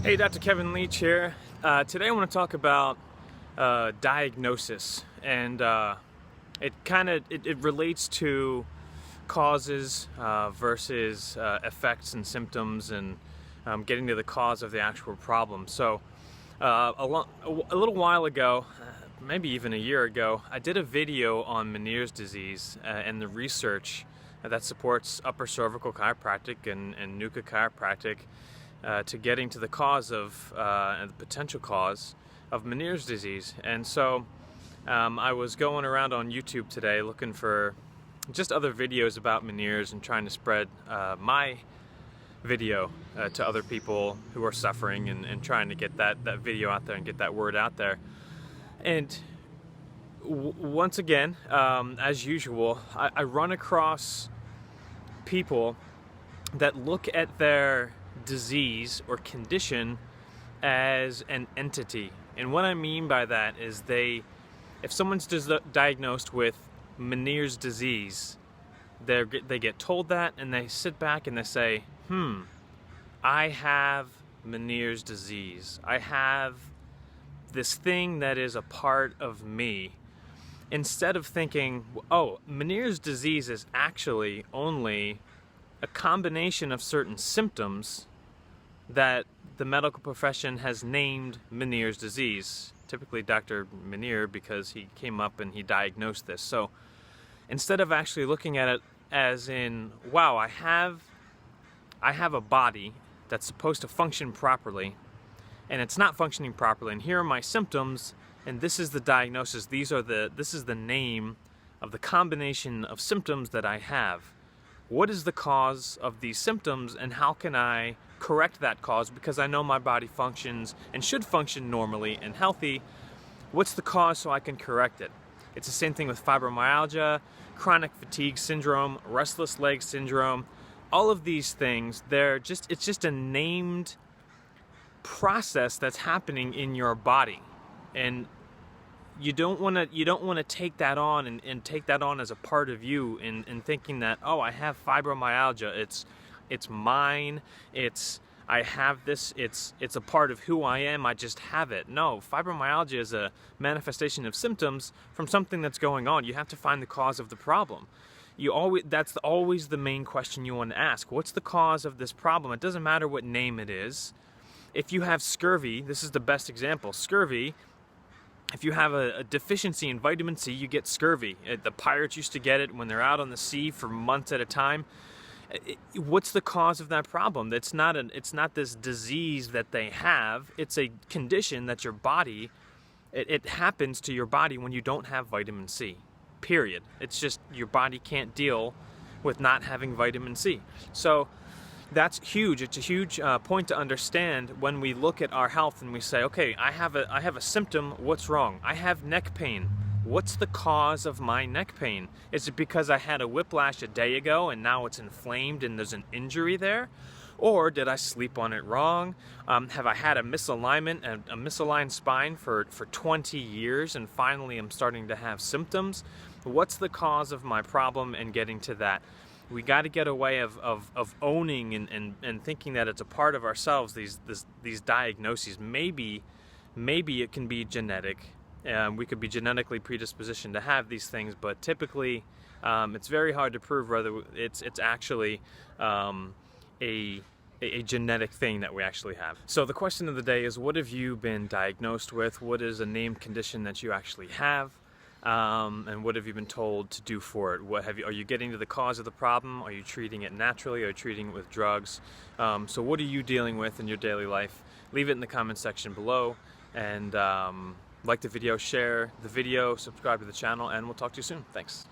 Hey, Dr. Kevin Leach here. Today I want to talk about diagnosis, and it relates to causes versus effects and symptoms, and getting to the cause of the actual problem. So a little while ago, maybe even a year ago, I did a video on Meniere's disease and the research that supports upper cervical chiropractic and NUCA chiropractic to getting to the cause of and the potential cause of Meniere's disease. And so I was going around on YouTube today looking for just other videos about Meniere's and trying to spread my video to other people who are suffering, and trying to get that video out there and get that word out there. And once again, as usual, I run across people that look at their disease or condition as an entity. And what I mean by that is if someone's diagnosed with Meniere's disease, they get told that, and they sit back and they say, I have Meniere's disease. I have this thing that is a part of me. Instead of thinking, oh, Meniere's disease is actually only a combination of certain symptoms that the medical profession has named Meniere's disease. Typically Dr. Meniere, because he came up and he diagnosed this. So instead of actually looking at it as in, wow, I have a body that's supposed to function properly, and it's not functioning properly, and here are my symptoms, and this is the diagnosis. This is the name of the combination of symptoms that I have. What is the cause of these symptoms, and how can I correct that cause? Because I know my body functions and should function normally and healthy. What's the cause so I can correct it? It's the same thing with fibromyalgia, chronic fatigue syndrome, restless leg syndrome. All of these things, it's just a named process that's happening in your body. And you don't want to take that on and take that on as a part of you, and thinking that, oh, I have fibromyalgia, it's mine, I have this, it's a part of who I am, I just have it. No, fibromyalgia is a manifestation of symptoms from something that's going on. You have to find the cause of the problem. That's always the main question you want to ask. What's the cause of this problem? It doesn't matter what name it is. If you have scurvy, this is the best example. Scurvy, if you have a deficiency in vitamin C, you get scurvy. The pirates used to get it when they're out on the sea for months at a time. What's the cause of that problem? It's not this disease that they have. It's a condition that your body, it happens to your body when you don't have vitamin C, period. It's just your body can't deal with not having vitamin C. So that's huge. It's a huge point to understand when we look at our health and we say, okay, I have a symptom. What's wrong? I have neck pain. What's the cause of my neck pain? Is it because I had a whiplash a day ago and now it's inflamed and there's an injury there? Or did I sleep on it wrong? Have I had a misalignment, a misaligned spine for 20 years, and finally I'm starting to have symptoms? What's the cause of my problem, and getting to that? We got to get away of owning and thinking that it's a part of ourselves, these diagnoses. Maybe it can be genetic. We could be genetically predispositioned to have these things, but typically it's very hard to prove whether it's actually a genetic thing that we actually have. So the question of the day is, what have you been diagnosed with? What is a named condition that you actually have? And what have you been told to do for it? Are you getting to the cause of the problem? Are you treating it naturally? Are you treating it with drugs? So what are you dealing with in your daily life? Leave it in the comment section below, and like the video, share the video, subscribe to the channel, and we'll talk to you soon. Thanks.